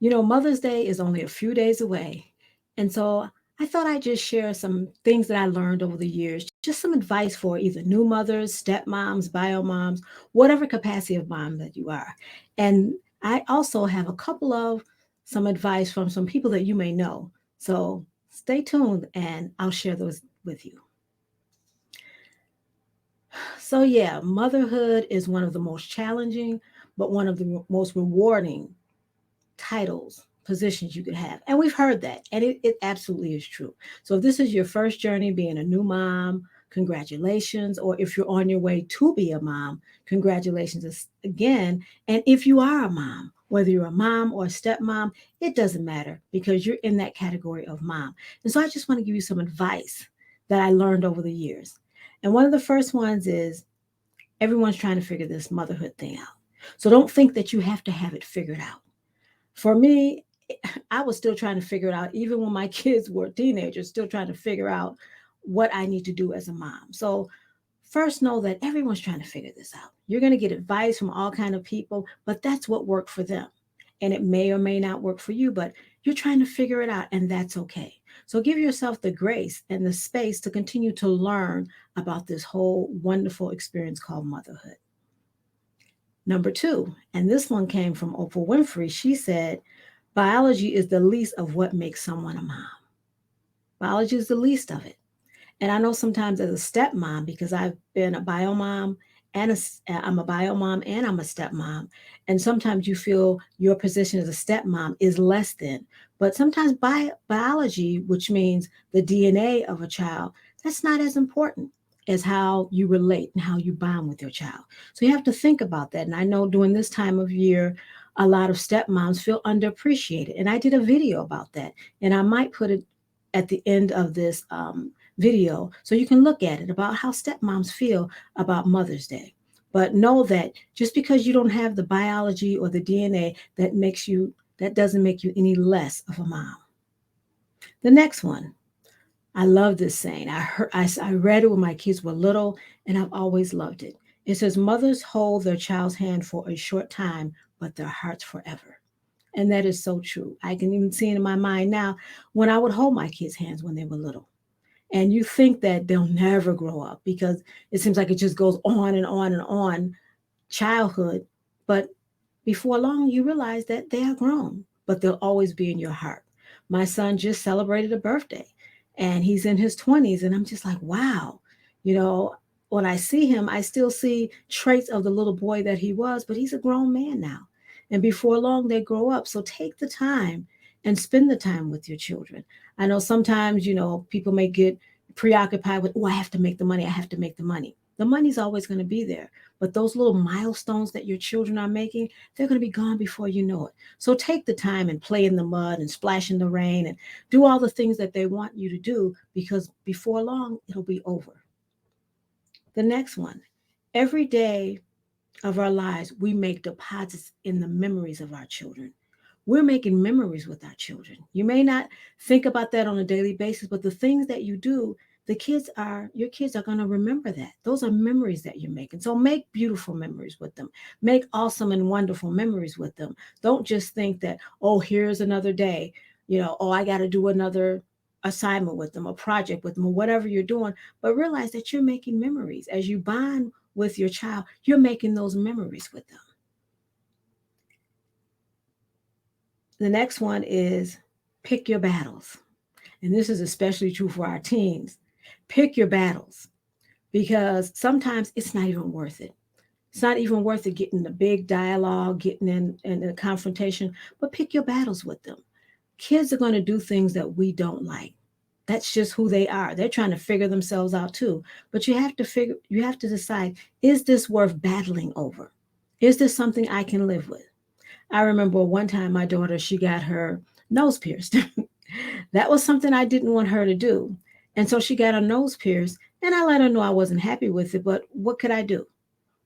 Mother's Day is only a few days away. And so I thought I'd just share some things that I learned over the years, just some advice for either new mothers, stepmoms, bio moms, whatever capacity of mom that you are. And I also have a couple of some advice from some people that you may know. So stay tuned and I'll share those with you. So, yeah, motherhood is one of the most challenging, but one of the most rewarding titles, positions you could have. And we've heard that, and it absolutely is true. So if this is your first journey being a new mom, congratulations. Or if you're on your way to be a mom, congratulations again. And if you are a mom, whether you're a mom or a stepmom, it doesn't matter because you're in that category of mom. And so I just want to give you some advice that I learned over the years. And one of the first ones is everyone's trying to figure this motherhood thing out. So don't think that you have to have it figured out. For me, I was still trying to figure it out, even when my kids were teenagers, still trying to figure out what I need to do as a mom. So first know that everyone's trying to figure this out. You're going to get advice from all kind of people, but that's what worked for them. And it may or may not work for you, but you're trying to figure it out, and that's okay. So give yourself the grace and the space to continue to learn about this whole wonderful experience called motherhood. Number two, and this one came from Oprah Winfrey. She said, biology is the least of what makes someone a mom. Biology is the least of it. And I know sometimes as a stepmom, because I've been a bio mom and I'm a bio mom and I'm a stepmom. And sometimes you feel your position as a stepmom is less than. But sometimes biology, which means the DNA of a child, that's not as important as how you relate and how you bond with your child. So you have to think about that. And I know during this time of year, a lot of stepmoms feel underappreciated. And I did a video about that. And I might put it at the end of this video so you can look at it about how stepmoms feel about Mother's Day. But know that just because you don't have the biology or the DNA that doesn't make you any less of a mom. The next one, I love this saying. I read it when my kids were little, and I've always loved it. It says, "Mothers hold their child's hand for a short time, but their hearts forever." And that is so true. I can even see it in my mind now when I would hold my kids' hands when they were little. And you think that they'll never grow up because it seems like it just goes on and on and on, childhood. But before long, you realize that they are grown, but they'll always be in your heart. My son just celebrated a birthday and he's in his 20s. And I'm just like, wow, you know, when I see him, I still see traits of the little boy that he was, but he's a grown man now. And before long, they grow up. So take the time and spend the time with your children. I know sometimes, people may get preoccupied with, oh, I have to make the money. I have to make the money. The money's always going to be there. But those little milestones that your children are making, they're going to be gone before you know it. So take the time and play in the mud and splash in the rain and do all the things that they want you to do because before long, it'll be over. The next one, every day of our lives, we make deposits in the memories of our children. We're making memories with our children. You may not think about that on a daily basis, but the things that you do, your kids are going to remember that. Those are memories that you're making. So make beautiful memories with them. Make awesome and wonderful memories with them. Don't just think that, oh, here's another day, oh, I got to do another assignment with them, a project with them, or whatever you're doing, but realize that you're making memories. As you bond with your child, you're making those memories with them. The next one is pick your battles. And this is especially true for our teens. Pick your battles because sometimes it's not even worth it. It's not even worth it getting the big dialogue, getting in a confrontation, but pick your battles with them. Kids are going to do things that we don't like. That's just who they are. They're trying to figure themselves out too. But you have to decide, is this worth battling over? Is this something I can live with? I remember one time my daughter, she got her nose pierced. That was something I didn't want her to do. And so she got her nose pierced and I let her know I wasn't happy with it, but what could I do?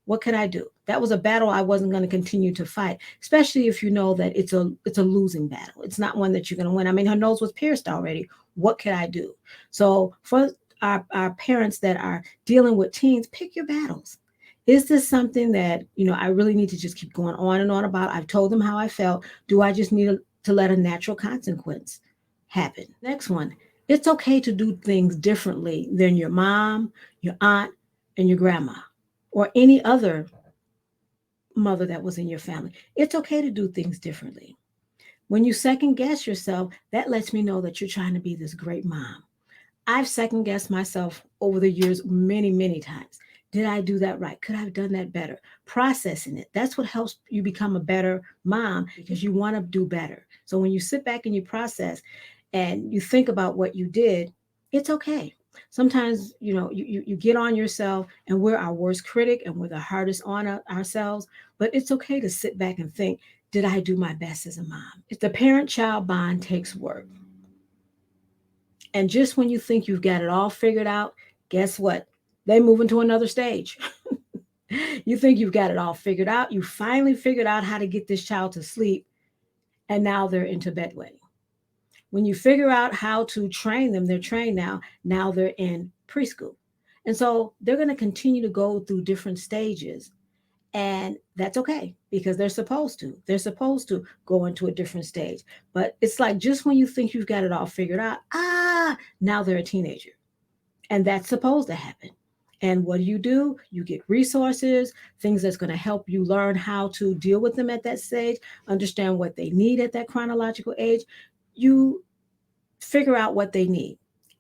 What could I do? That was a battle I wasn't going to continue to fight, especially if you know that it's a losing battle. It's not one that you're going to win. I mean, her nose was pierced already. What could I do? So for our parents that are dealing with teens, pick your battles. Is this something that, I really need to just keep going on and on about? I've told them how I felt. Do I just need to let a natural consequence happen. Next one, it's okay to do things differently than your mom, your aunt, and your grandma, or any other mother that was in your family. It's okay to do things differently. When you second guess yourself, that lets me know that you're trying to be this great mom. I've second guessed myself over the years many, many times. Did I do that right? Could I have done that better? Processing it. That's what helps you become a better mom because you want to do better. So when you sit back and you process and you think about what you did, it's okay. Sometimes, you get on yourself and we're our worst critic and we're the hardest on ourselves, but it's okay to sit back and think, did I do my best as a mom? If the parent child bond takes work, and just when you think you've got it all figured out, guess what? They move into another stage. You think you've got it all figured out. You finally figured out how to get this child to sleep, and now they're into bedwetting. When you figure out how to train them, they're trained now. Now they're in preschool. And so they're going to continue to go through different stages. And that's okay because they're supposed to. They're supposed to go into a different stage. But it's like just when you think you've got it all figured out, now they're a teenager. And that's supposed to happen. And what do? You get resources, things that's going to help you learn how to deal with them at that stage, understand what they need at that chronological age. You figure out what they need.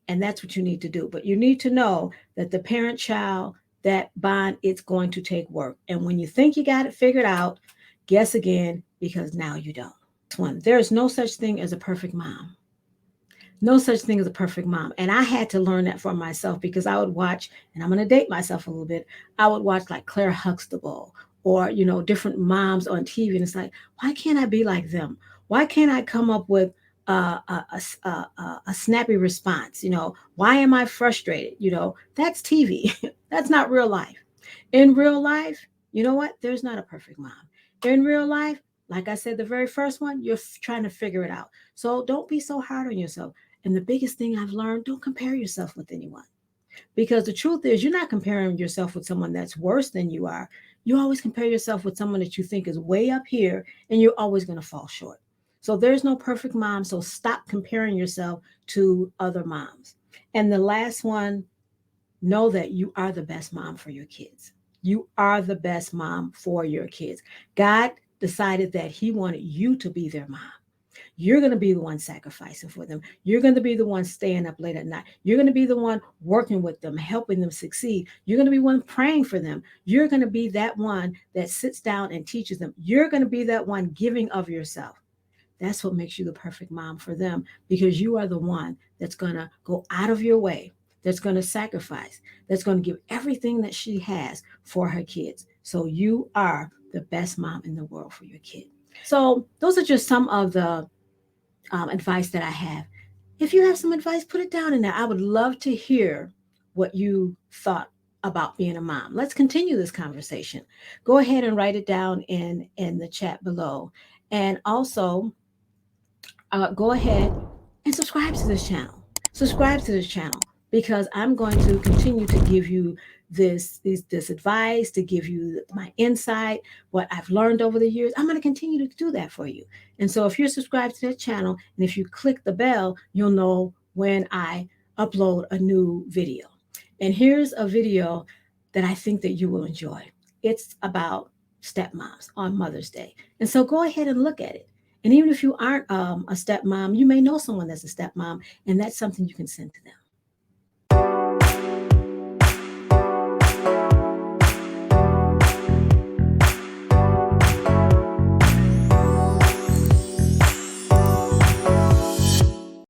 And that's what you need to do. But you need to know that the parent child, that bond, it's going to take work. And when you think you got it figured out, guess again, because now you don't. One, there is no such thing as a perfect mom. No such thing as a perfect mom. And I had to learn that for myself because I would watch, and I'm going to date myself a little bit, I would watch like Claire Huxtable or, different moms on TV. And it's like, why can't I be like them? Why can't I come up with a snappy response? Why am I frustrated? That's TV. That's not real life. In real life, you know what? There's not a perfect mom. In real life, like I said, the very first one, you're trying to figure it out. So don't be so hard on yourself. And the biggest thing I've learned, don't compare yourself with anyone. Because the truth is, you're not comparing yourself with someone that's worse than you are. You always compare yourself with someone that you think is way up here, and you're always going to fall short. So there's no perfect mom. So stop comparing yourself to other moms. And the last one, know that you are the best mom for your kids. You are the best mom for your kids. God decided that He wanted you to be their mom. You're going to be the one sacrificing for them. You're going to be the one staying up late at night. You're going to be the one working with them, helping them succeed. You're going to be one praying for them. You're going to be that one that sits down and teaches them. You're going to be that one giving of yourself. That's what makes you the perfect mom for them because you are the one that's going to go out of your way, that's going to sacrifice, that's going to give everything that she has for her kids. So you are the best mom in the world for your kid. So those are just some of the advice that I have. If you have some advice, put it down in there. I would love to hear what you thought about being a mom. Let's continue this conversation. Go ahead and write it down in the chat below. And also, go ahead and subscribe to this channel. Subscribe to this channel because I'm going to continue to give you this advice, to give you my insight, what I've learned over the years. I'm going to continue to do that for you. And so if you're subscribed to that channel and if you click the bell, you'll know when I upload a new video. And here's a video that I think that you will enjoy. It's about stepmoms on Mother's Day. And so go ahead and look at it. And even if you aren't a stepmom, you may know someone that's a stepmom, and that's something you can send to them.